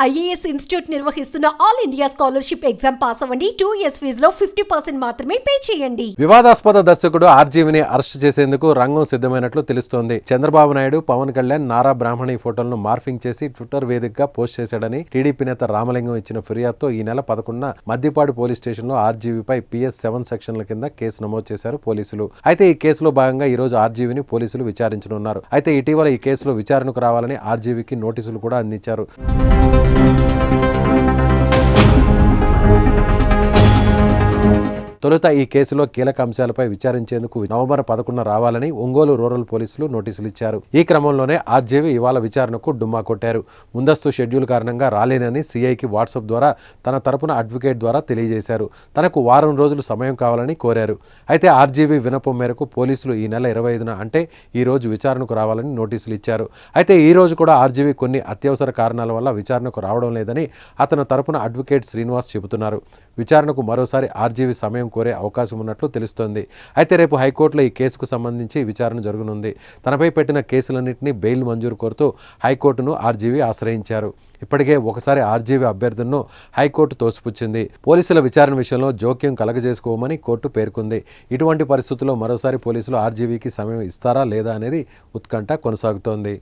IAS institute నిర్వహిస్తున్న all India scholarship exam pass అవ్వండి. 2 years ఫీజులో 50% మాత్రమే పే చేయండి. వివాదాస్పద దర్శకుడు ఆర్జీవిని అరెస్ట్ చేసేందుకు రంగం సిద్ధమైనట్లు తెలుస్తోంది. చంద్రబాబు నాయుడు, పవన్ కళ్యాణ్, నారా బ్రాహ్మణి ఫోటోలను మార్ఫింగ్ చేసి ట్విట్టర్ వేదికగా పోస్ట్ చేశాడని టీడీపీ నేత రామలింగం ఇచ్చిన ఫిర్యాదుతో ఈ నెల 11న మద్దిపాడు పోలీస్ స్టేషన్లో ఆర్జీవిపై PS7 సెక్షన్ల కింద కేసు నమోదు చేశారు పోలీసులు. అయితే ఈ కేసులో భాగంగా ఈ రోజు ఆర్జీవిని పోలీసులు విచారించనున్నారు. అయితే ఇటీవల ఈ కేసులో విచారణకు రావాలని ఆర్జీవికి నోటీసులు కూడా అందించారు. తొలుత ఈ కేసులో కీలక అంశాలపై విచారించేందుకు నవంబర్ 11న రావాలని ఒంగోలు రూరల్ పోలీసులు నోటీసులు ఇచ్చారు. ఈ క్రమంలోనే ఆర్జీవి ఇవాళ విచారణకు డుమ్మా కొట్టారు. ముందస్తు షెడ్యూల్ కారణంగా రాలేనని సీఐకి వాట్సాప్ ద్వారా తన తరపున అడ్వకేట్ ద్వారా తెలియజేశారు. తనకు వారం రోజులు సమయం కావాలని కోరారు. అయితే ఆర్జీవి వినపం మేరకు పోలీసులు ఈ నెల 25న అంటే ఈ రోజు విచారణకు రావాలని నోటీసులు ఇచ్చారు. అయితే ఈ రోజు కూడా ఆర్జీవి కొన్ని అత్యవసర కారణాల వల్ల విచారణకు రావడం లేదని అతని తరపున అడ్వకేట్ శ్రీనివాస్ చెబుతున్నారు. విచారణకు మరోసారి ఆర్జీవి సమయం కోరే అవకాశం ఉన్నట్లు తెలుస్తోంది. అయితే రేపు హైకోర్టులో ఈ కేసుకు సంబంధించి విచారణ జరగనుంది. తనపై పెట్టిన కేసులన్నింటినీ బెయిల్ మంజూరు కోరుతూ హైకోర్టును ఆర్జీవి ఆశ్రయించారు. ఇప్పటికే ఒకసారి ఆర్జీవి అభ్యర్థులను హైకోర్టు తోసిపుచ్చింది. పోలీసుల విచారణ విషయంలో జోక్యం కలగజేసుకోమని కోర్టు పేర్కొంది. ఇటువంటి పరిస్థితుల్లో మరోసారి పోలీసులు ఆర్జీవికి సమయం ఇస్తారా లేదా అనేది ఉత్కంఠ కొనసాగుతోంది.